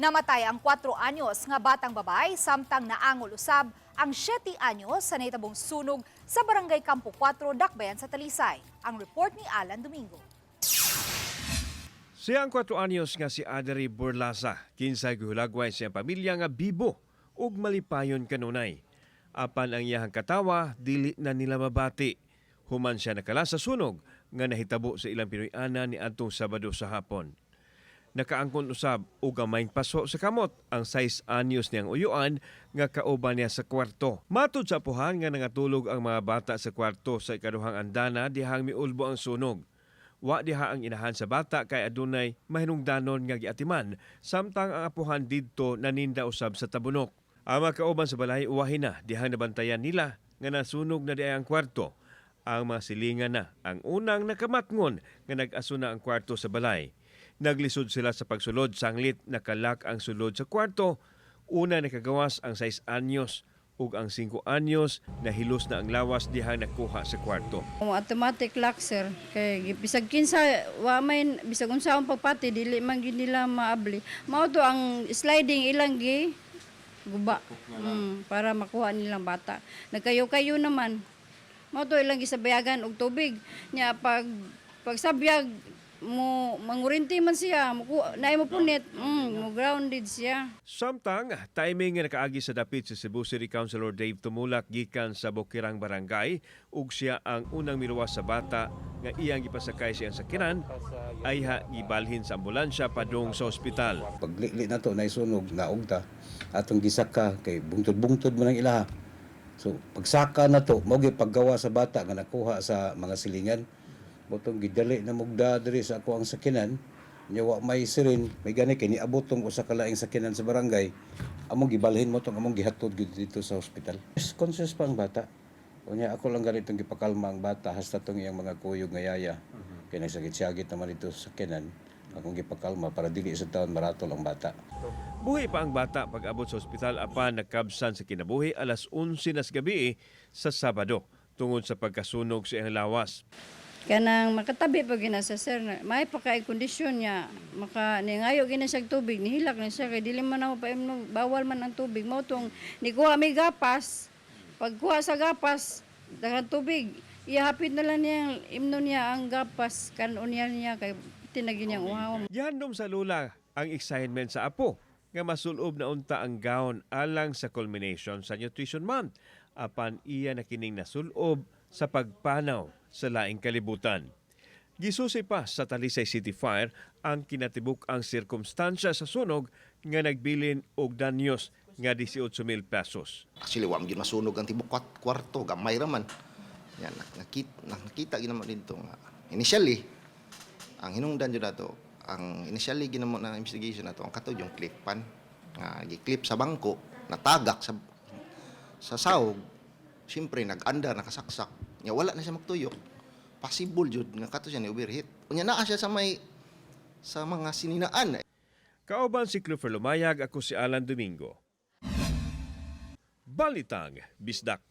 Namatay ang 4 anyos nga batang babay samtang naangol usab ang 7 anyos sa nahitabong sunog sa Barangay Campo 4, Dakbayan sa Talisay. Ang report ni Alan Domingo. Siya ang 4 anyos nga si Adri Burlasa, kinsay gihulagway siyang pamilya nga bibo ug malipayon kanunay. Apan ang iyahang katawa, dili na nila mabati. Human siya nakala sa sunog nga nahitabo sa ilang Pinoy-ana ni adtong Sabado sa hapon. Nakaangkon usab og gamayng paso sa kamot ang 6 anyos niyang uyuan nga kauban niya sa kwarto. Matud sa apuhan nga nangatulog ang mga bata sa kwarto sa ikaduhang andana dihang miulbo ang sunog. Wa diha ang inahan sa bata kay adunay mahinungdanon nga giatiman samtang ang apuhan didto naninda usab sa tabunok. Ang mga kauban sa balay uwahin na dihang nabantayan nila nga nasunog na di ang kwarto. Ang mga silingan na ang unang nakamatngon nga nag-asuna ang kwarto sa balay. Naglisod sila sa pagsulod, sanglit nakalak ang sulod sa kwarto. Una nakagawas ang 6 anyos ug ang 5 anyos nahilos na ang lawas dihang nakuha sa kwarto. Automatic lock, sir. Kay bisag kinsa wa may bisag unsaon pagpati dili man gid nila maabli. Mao to ang sliding ilang gi guba para makuha nilang bata. Nagkayo-kayo naman. Mao to ilang gisabayagan og tubig. Nya pagsabiyag mo mangurinti man siya, naay mo punit, mo grounded siya. Samtang timing nga nakaagi sa dapit si Cebu City Councilor Dave Tumulak gikan sa Bukirang Barangay ug siya ang unang miluwas sa bata nga iyang gipasakay siyang sakinan ay gibalhin sa ambulansya padung sa ospital. Paglikli na to naisunog na ugta atong gisaka kay bungtod-bungtod man ang ilaha. So pagsaka na to mao gyud paggawa sa bata nga nakuha sa mga silingan. Botong gidali na mugda diri sa ako ang sakinan nya wa may sirin may gani kay niabot tong usa ka laing sakinan sa barangay among gibalhin mo tong among gihatod gid dito sa ospital. Conscious pa ang bata unya ako lang ganitong gipakalma ang bata hasta tong iyang mga kuyog nga yaya kay nagsagit-sagit naman dito sa sakinan akong gipakalma para dili sa taon maratol ang bata. Buhi pa ang bata pag-abot sa ospital apan nakabsan sa kinabuhi alas 11 nas gabi sa Sabado tungod sa pagkasunog sa iyang lawas. Kanang makatabi pa gina sa sir na may pa kay kondisyon niya maka ningayo gina siya tubig nihilak na siya kay dili man ako paimno bawal man ang tubig mao tong nikuha may gapas pagkuha sa gapas daghang tubig ihapit na lang niya imno niya ang gapas kanon niya kay tinagi niyang uhaw. Gihandom sa lula ang excitement sa apo nga masulob na unta ang gown alang sa culmination sa Nutrition Month apan iya na kining nasulob sa pagpanaw sa laing kalibutan. Gisusi pa sa Talisay City Fire ang kinatibuk ang sirkumstansya sa sunog nga nagbilin og danyos nga 18,000 pesos. Actually, wa gyud masunog ang tibok kwarto, gamay ra man. Yan nakita ginamo dito nga. Initially, ang hinungdan jud nato, ang initially ginamo na investigation nato, ang kato yung clip-pan nga gi-clip sa bangko, natagak sa sahog. Siyempre nag-andar nakasaksak. Nya wala na siya magtuyok. Possible jud nga kato siya ni overheat. Unya naa siya sa mga sininaan. Kauban si Clufer Lumayag, ako si Alan Domingo. Balitang Bisdak.